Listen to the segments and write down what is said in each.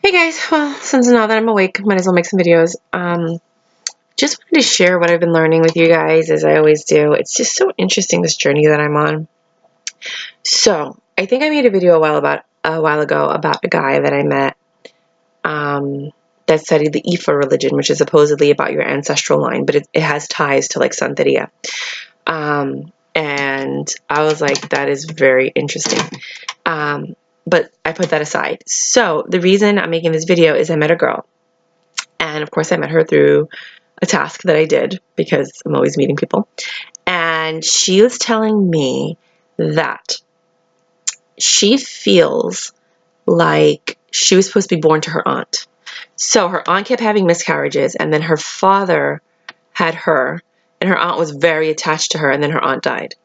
Hey guys, well, since now that I'm awake, might as well make some videos. Just wanted to share what I've been learning with you guys, as I always do. It's just so interesting, this journey that I'm on. So, I think I made a video a while ago about a guy that I met that studied the Ifa religion, which is supposedly about your ancestral line, but it has ties to like Santeria. And I was like, that is very interesting. But I put that aside. So the reason I'm making this video is I met a girl. And of course, I met her through a task that I did because I'm always meeting people. And she was telling me that she feels like she was supposed to be born to her aunt. So her aunt kept having miscarriages, and then her father had her, and her aunt was very attached to her, and then her aunt died.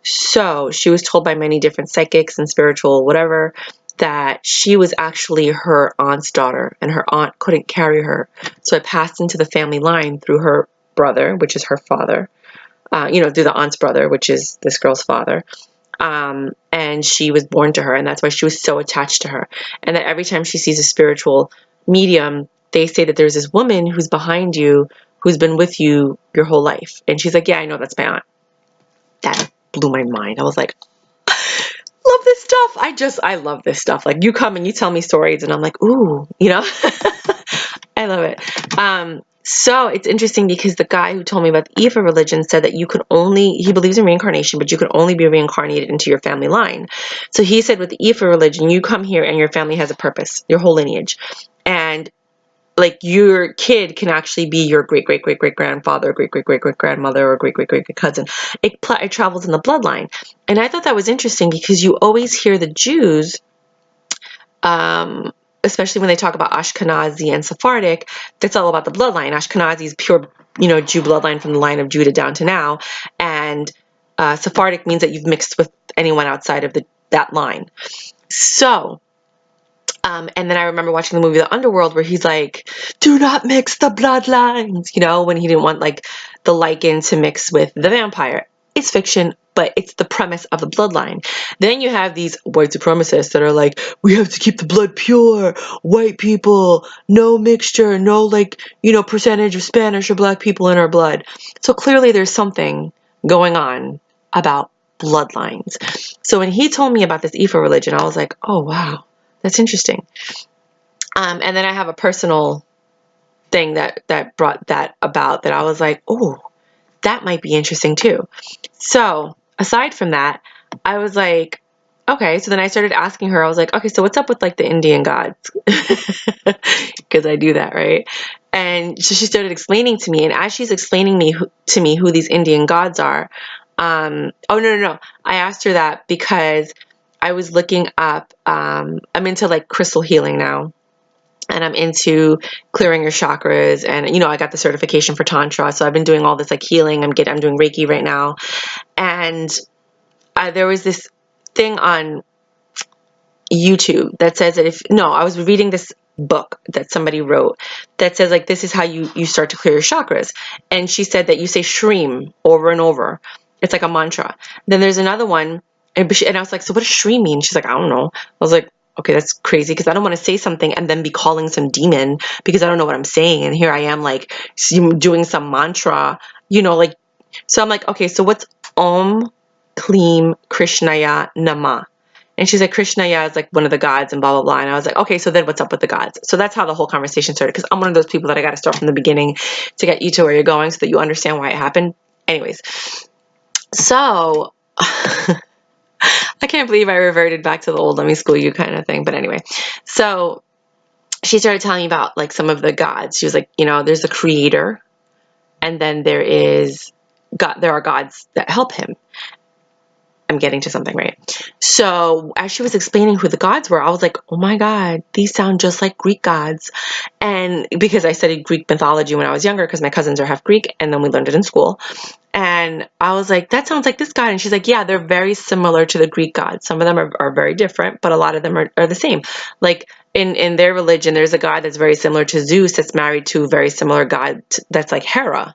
So she was told by many different psychics and spiritual whatever that she was actually her aunt's daughter, and her aunt couldn't carry her. So it passed into the family line through her brother, which is her father, through the aunt's brother, which is this girl's father. And she was born to her, and that's why she was so attached to her. And that every time she sees a spiritual medium, they say that there's this woman who's behind you, who's been with you your whole life. And she's like, yeah, I know, that's my aunt. That blew my mind. I was like, love this stuff. I love this stuff. Like, you come and you tell me stories and I'm like, ooh, I love it. So it's interesting because the guy who told me about the Ifa religion said that he believes in reincarnation, but you can only be reincarnated into your family line. So he said with the Ifa religion, you come here and your family has a purpose, your whole lineage. And like your kid can actually be your great great great great grandfather, great great great great grandmother, or great great great great cousin. It travels in the bloodline, and I thought that was interesting because you always hear the Jews, especially when they talk about Ashkenazi and Sephardic. That's all about the bloodline. Ashkenazi is pure, Jew bloodline from the line of Judah down to now, and Sephardic means that you've mixed with anyone outside of that line. So. And then I remember watching the movie The Underworld where he's like, do not mix the bloodlines, when he didn't want like the lycan to mix with the vampire. It's fiction, but it's the premise of the bloodline. Then you have these white supremacists that are like, we have to keep the blood pure, white people, no mixture, no percentage of Spanish or black people in our blood. So clearly there's something going on about bloodlines. So when he told me about this Ifa religion, I was like, oh wow. That's interesting. And then I have a personal thing that brought that about, that I was like, oh, that might be interesting too. So aside from that, I was like, okay. So then I started asking her, I was like, okay, so what's up with like the Indian gods? Because I do that, right? And so she started explaining to me, and as she's explaining to me who these Indian gods are, oh, no. I asked her that because I was looking up, I'm into like crystal healing now, and I'm into clearing your chakras, and I got the certification for Tantra, so I've been doing all this like healing. I'm doing Reiki right now, and there was this thing on YouTube that says that I was reading this book that somebody wrote that says like, this is how you start to clear your chakras, and she said that you say Shreem over and over. It's like a mantra. Then there's another one. And I was like, so what does Shri mean? She's like, I don't know. I was like, okay, that's crazy, because I don't want to say something and then be calling some demon because I don't know what I'm saying. And here I am like doing some mantra, so I'm like, okay, so what's Om Kleem Krishnaya Nama? And she's like, Krishnaya is like one of the gods and blah, blah, blah. And I was like, okay, so then what's up with the gods? So that's how the whole conversation started, because I'm one of those people that I got to start from the beginning to get you to where you're going so that you understand why it happened. Anyways, so... I can't believe I reverted back to the old let me school you kind of thing. But anyway, so she started telling me about like some of the gods. She was like, there's the creator, and then there are gods that help him. I'm getting to something, right? So as she was explaining who the gods were, I was like, oh my God, these sound just like Greek gods. And because I studied Greek mythology when I was younger, because my cousins are half Greek, and then we learned it in school. And I was like, that sounds like this god. And she's like, yeah, they're very similar to the Greek gods. Some of them are very different, but a lot of them are the same. Like in their religion, there's a god that's very similar to Zeus that's married to a very similar god that's like Hera.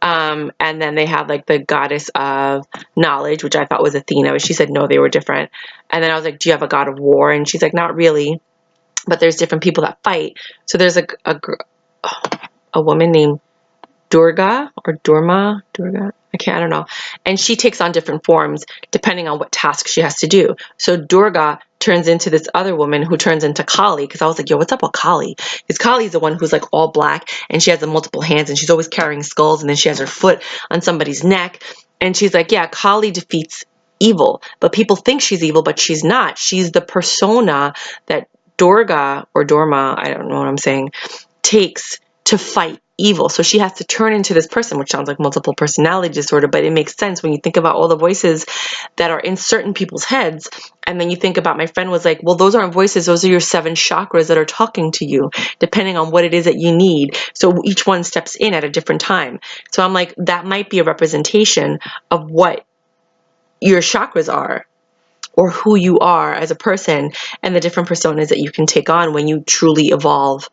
And then they have like the goddess of knowledge, which I thought was Athena, but she said no, they were different. And then I was like, do you have a god of war? And she's like, not really. but there's different people that fight. So there's a woman named Durga or Durma, I don't know. And she takes on different forms depending on what task she has to do. So Durga turns into this other woman who turns into Kali, because I was like, yo, what's up with Kali? Because Kali is the one who's like all black, and she has the multiple hands, and she's always carrying skulls, and then she has her foot on somebody's neck. And she's like, yeah, Kali defeats evil, but people think she's evil, but she's not. She's the persona that Durga or Dorma, I don't know what I'm saying, takes to fight evil. So she has to turn into this person, which sounds like multiple personality disorder, but it makes sense when you think about all the voices that are in certain people's heads. And then you think about, my friend was like, well, those aren't voices, those are your 7 chakras that are talking to you, depending on what it is that you need. So each one steps in at a different time. So I'm like, that might be a representation of what your chakras are, or who you are as a person, and the different personas that you can take on when you truly evolve,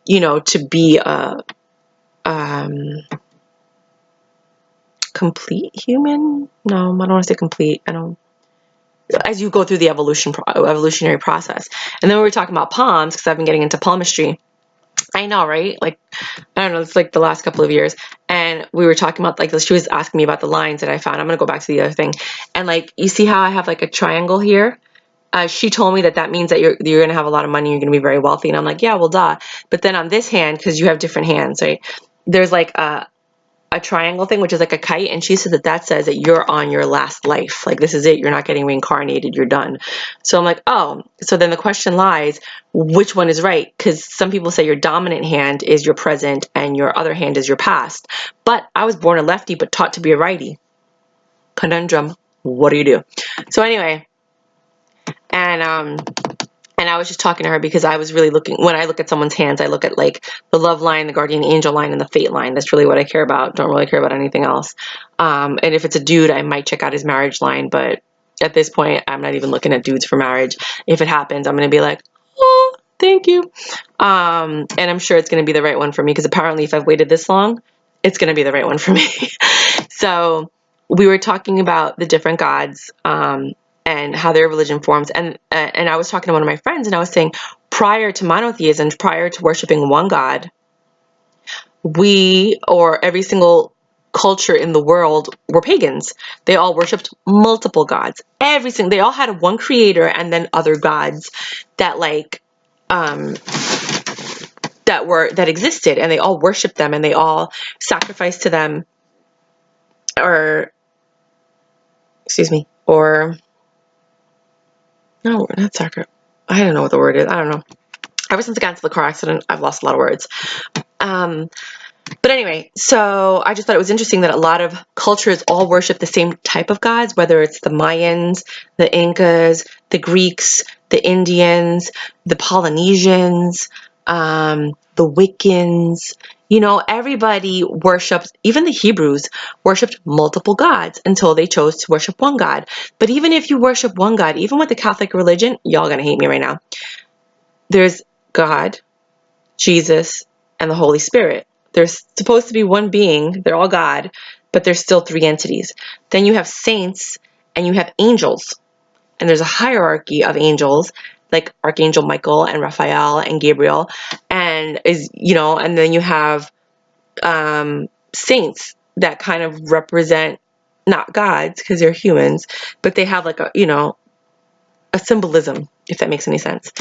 to be a complete human. No, I don't want to say complete. As you go through the evolutionary process. And then we were talking about palms, because I've been getting into palmistry. I know, right? Like, I don't know, it's like the last couple of years. And we were talking about, like, she was asking me about the lines that I found. I'm going to go back to the other thing. And like, you see how I have like a triangle here? She told me that means that you're going to have a lot of money. You're going to be very wealthy. And I'm like, yeah, well, duh. But then on this hand, because you have different hands, right? There's like a triangle thing, which is like a kite. And she said that says that you're on your last life. Like, this is it. You're not getting reincarnated. You're done. So I'm like, oh, so then the question lies, which one is right? Because some people say your dominant hand is your present and your other hand is your past. But I was born a lefty, but taught to be a righty. Conundrum. What do you do? So anyway, and I was just talking to her because I was really looking, when I look at someone's hands, I look at like the love line, the guardian angel line, and the fate line. That's really what I care about. Don't really care about anything else. And if it's a dude, I might check out his marriage line. But at this point, I'm not even looking at dudes for marriage. If it happens, I'm going to be like, oh, thank you. And I'm sure it's going to be the right one for me, because apparently if I've waited this long, it's going to be the right one for me. So we were talking about the different gods, and how their religion forms. And I was talking to one of my friends, and I was saying, prior to monotheism, prior to worshiping one God, every single culture in the world were pagans. They all worshipped multiple gods. They all had one creator and then other gods that that existed, and they all worshipped them, and they all sacrificed to them, or no, not soccer. I don't know what the word is. I don't know. Ever since I got into the car accident, I've lost a lot of words. But anyway, so I just thought it was interesting that a lot of cultures all worship the same type of gods, whether it's the Mayans, the Incas, the Greeks, the Indians, the Polynesians, the Wiccans. Everybody worshipped, even the Hebrews worshipped multiple gods until they chose to worship one God. But even if you worship one God, even with the Catholic religion, y'all gonna hate me right now, there's God, Jesus, and the Holy Spirit. There's supposed to be one being, they're all God, but there's still 3 entities. Then you have saints, and you have angels. And there's a hierarchy of angels, like Archangel Michael and Raphael and Gabriel, and then you have saints that kind of represent not gods, because they're humans, but they have like a symbolism, if that makes any sense,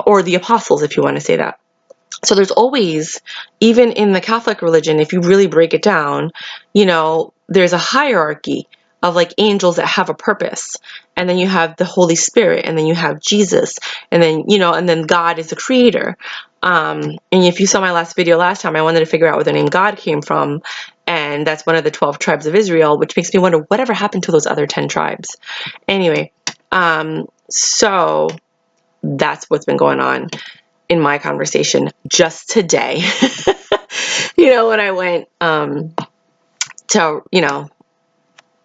or the apostles, if you want to say that. So there's always, even in the Catholic religion, if you really break it down, there's a hierarchy of like angels that have a purpose. And then you have the Holy Spirit, and then you have Jesus, and then, and then God is the creator. And if you saw my last video last time, I wanted to figure out where the name God came from. And that's one of the 12 tribes of Israel, which makes me wonder whatever happened to those other 10 tribes. Anyway, so that's what's been going on in my conversation just today. When I went to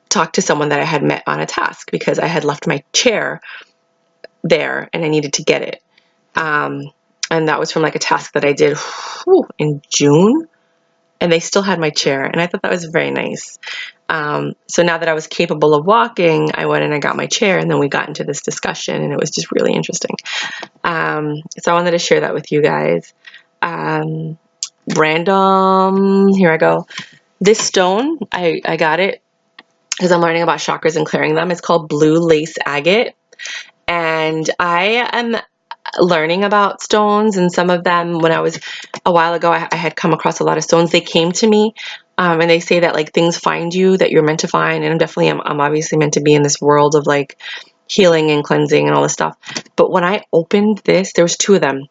talk to someone that I had met on a task, because I had left my chair there and I needed to get it, and that was from like a task that I did in June, and they still had my chair, and I thought that was very nice. So now that I was capable of walking, I went and I got my chair, and then we got into this discussion, and it was just really interesting. So I wanted to share that with you guys. Random, here I go. This stone, I got it because I'm learning about chakras and clearing them. It's called blue lace agate. And I am learning about stones, and some of them, when I was a while ago, I had come across a lot of stones. They came to me, and they say that like things find you that you're meant to find. And I'm obviously meant to be in this world of like healing and cleansing and all this stuff. But when I opened this, there was 2 of them.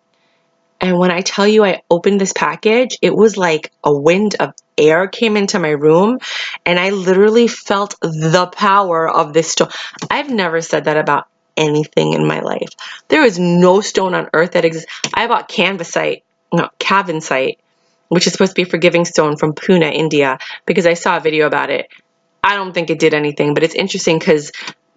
And when I tell you I opened this package, it was like a wind of air came into my room, and I literally felt the power of this stone. I've never said that about anything in my life. There is no stone on earth that exists. I bought Cavansite, which is supposed to be a forgiving stone from Pune, India, because I saw a video about it. I don't think it did anything, but it's interesting because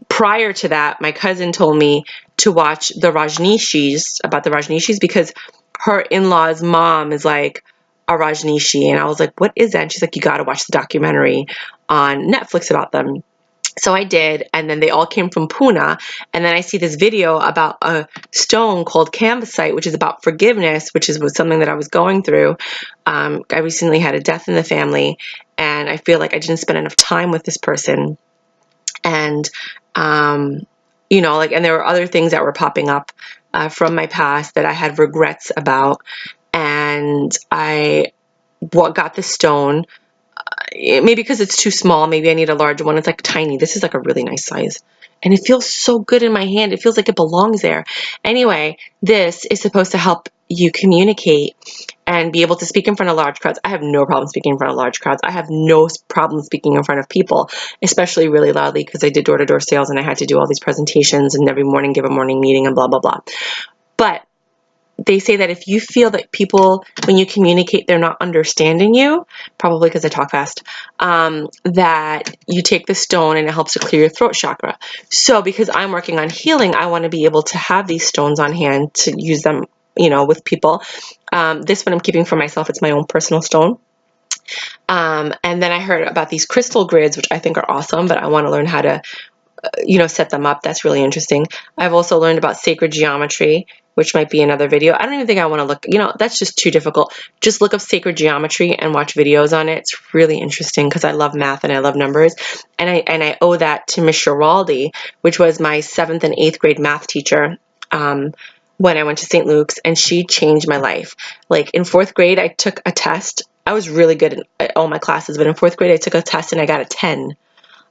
prior to that, my cousin told me to watch the Rajneeshis, because her in-law's mom is like a Rajneeshi. And I was like, what is that? And she's like, you got to watch the documentary on Netflix about them. So I did, and then they all came from Pune. And then I see this video about a stone called Cavansite, which is about forgiveness, which was something that I was going through. I recently had a death in the family, and I feel like I didn't spend enough time with this person. And, and there were other things that were popping up from my past that I had regrets about. And I got this stone. Maybe because it's too small, maybe I need a larger one. It's like tiny. This is like a really nice size. And it feels so good in my hand. It feels like it belongs there. Anyway, this is supposed to help you communicate and be able to speak in front of large crowds. I have no problem speaking in front of large crowds. I have no problem speaking in front of people, especially really loudly, because I did door-to-door sales and I had to do all these presentations and every morning give a morning meeting and blah, blah, blah. But they say that if you feel that people, when you communicate, they're not understanding you, probably because I talk fast, that you take the stone and it helps to clear your throat chakra. So because I'm working on healing, I want to be able to have these stones on hand to use them, with people. This one I'm keeping for myself. It's my own personal stone. And then I heard about these crystal grids, which I think are awesome, but I want to learn how to set them up. That's really interesting. I've also learned about sacred geometry, which might be another video. I don't even think I want to look, that's just too difficult. Just look up sacred geometry and watch videos on it. It's really interesting because I love math and I love numbers. And I owe that to Miss Giraldi, which was my 7th and 8th grade math teacher when I went to St. Luke's, and she changed my life. Like in 4th grade, I took a test. I was really good at all my classes, but in 4th grade, I took a test and I got a 10.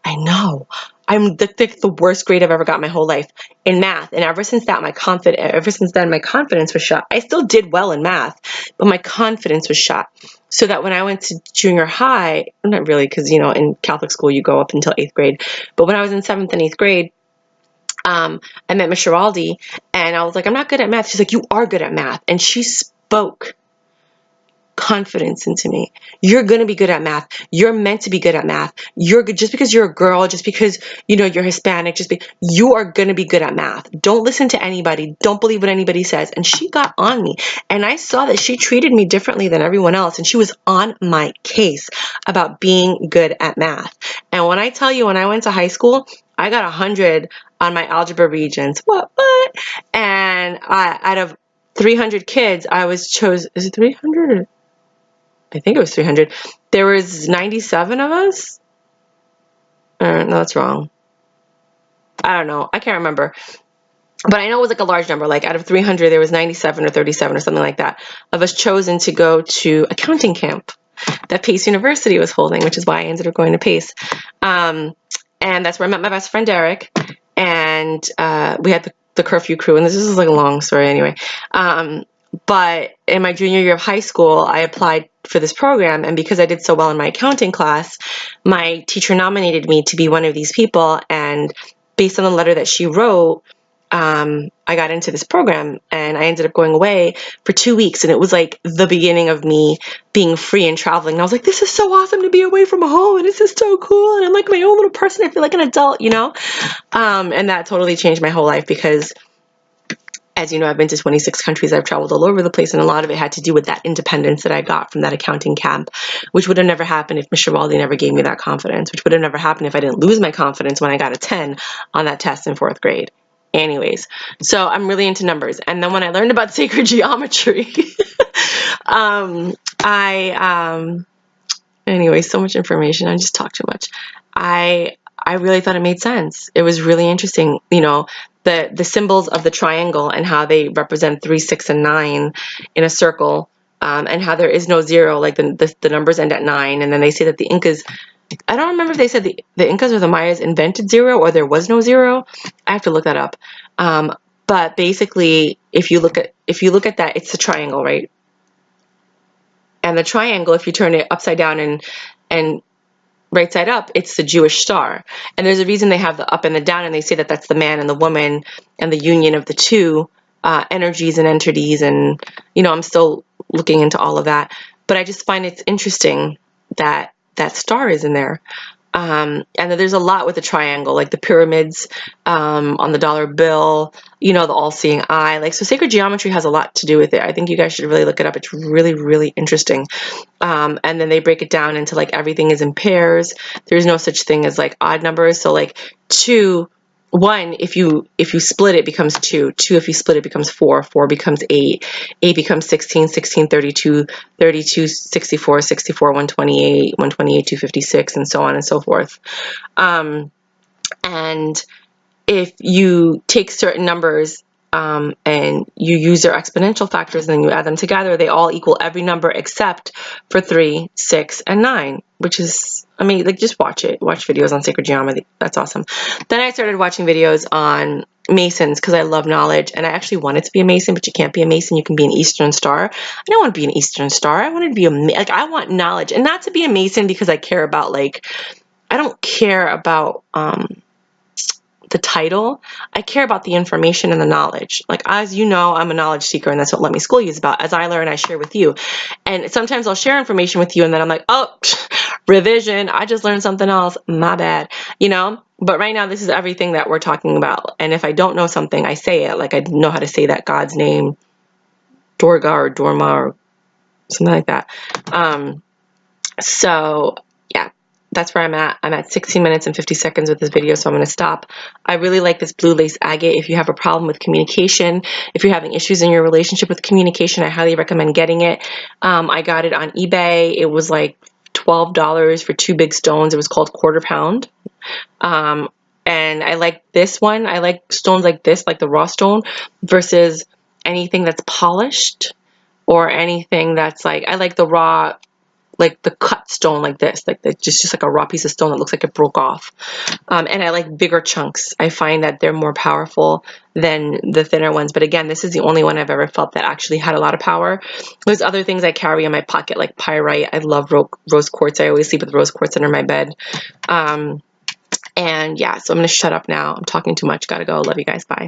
I know. I'm the worst grade I've ever got my whole life in math. And ever since then, my confidence was shot. I still did well in math, but my confidence was shot. So that when I went to junior high, not really, because, in Catholic school, you go up until 8th grade. But when I was in 7th and 8th grade, I met Miss Giraldi, and I was like, I'm not good at math. She's like, you are good at math. And she spoke confidence into me. You're going to be good at math. You're meant to be good at math. You're good just because you're a girl, just because, you're Hispanic, you are going to be good at math. Don't listen to anybody. Don't believe what anybody says. And she got on me, and I saw that she treated me differently than everyone else. And she was on my case about being good at math. And when I tell you, when I went to high school, I got 100 on my algebra regents. What? And out of 300 kids, I was chosen. Is it 300? I think it was 300. There was 97 of us. No, that's wrong. I don't know. I can't remember. But I know it was like a large number. Like out of 300, there was 97 or 37 or something like that of us chosen to go to accounting camp that Pace University was holding, which is why I ended up going to Pace. And that's where I met my best friend, Derek. And we had the curfew crew. And this is like a long story anyway. But in my junior year of high school, I applied for this program. And because I did so well in my accounting class, my teacher nominated me to be one of these people. And based on the letter that she wrote, I got into this program, and I ended up going away for 2 weeks. And it was like the beginning of me being free and traveling. And I was like, this is so awesome to be away from home. And this is so cool. And I'm like my own little person. I feel like an adult, and that totally changed my whole life because, as you know, I've been to 26 countries. I've traveled all over the place, and a lot of it had to do with that independence that I got from that accounting camp, which would have never happened if Miss Giraldi never gave me that confidence, which would have never happened if I didn't lose my confidence when I got a 10 on that test in 4th grade. Anyways, so I'm really into numbers. And then when I learned about sacred geometry, anyway, so much information. I just talk too much. I really thought it made sense. It was really interesting, you know, the symbols of the triangle and how they represent 3, 6, and 9 in a circle, and how there is no 0, like the numbers end at 9. And then they say that the Incas, I don't remember if they said the Incas or the Mayas invented 0 or there was no 0. I have to look that up. But basically, if you look at that, it's a triangle, right? And the triangle, if you turn it upside down and right side up, it's the Jewish star. And there's a reason they have the up and the down, and they say that that's the man and the woman and the union of the two energies and entities. And, you know, I'm still looking into all of that. But I just find it's interesting that that star is in there. And there's a lot with the triangle, like the pyramids on the dollar bill, you know, the all-seeing eye. Like, so sacred geometry has a lot to do with it. I think you guys should really look it up. It's really, really interesting. And then they break it down into like everything is in pairs. There's no such thing as like odd numbers. So like 2, 1, if you split it becomes 2. 2, if you split it becomes 4. 4 becomes 8. 8 becomes 16. 16, 32. 32, 64. 64, 128. 128, 256, and so on and so forth. And if you take certain numbers and you use their exponential factors and then you add them together, they all equal every number except for 3, 6, and 9, which is, I mean, like, just watch it. Watch videos on sacred geometry. That's awesome. Then I started watching videos on Masons because I love knowledge, and I actually wanted to be a Mason, but you can't be a Mason. You can be an Eastern Star. I don't want to be an Eastern Star. I wanted to be like, I want knowledge, and not to be a Mason because I care about, like, I don't care about the title. I care about the information and the knowledge. Like, as you know, I'm a knowledge seeker, and that's what Let Me School You is about. As I learn, I share with you. And sometimes I'll share information with you, and then I'm like, oh, revision. I just learned something else. My bad. You know? But right now, this is everything that we're talking about. And if I don't know something, I say it. Like, I know how to say that God's name, Durga or Dorma or something like that. So, yeah. That's where I'm at. I'm at 16 minutes and 50 seconds with this video, so I'm going to stop. I really like this blue lace agate. If you have a problem with communication, if you're having issues in your relationship with communication, I highly recommend getting it. I got it on eBay. It was like $12 for 2 big stones. It was called quarter pound. And I like this one. I like stones like this, like the raw stone, versus anything that's polished or anything that's like, I like the raw, like the cut stone like this, like just like a raw piece of stone that looks like it broke off. And I like bigger chunks. I find that they're more powerful than the thinner ones. But again, this is the only one I've ever felt that actually had a lot of power. There's other things I carry in my pocket, like pyrite. I love rose quartz. I always sleep with rose quartz under my bed. And yeah, so I'm going to shut up now. I'm talking too much. Gotta go. Love you guys. Bye.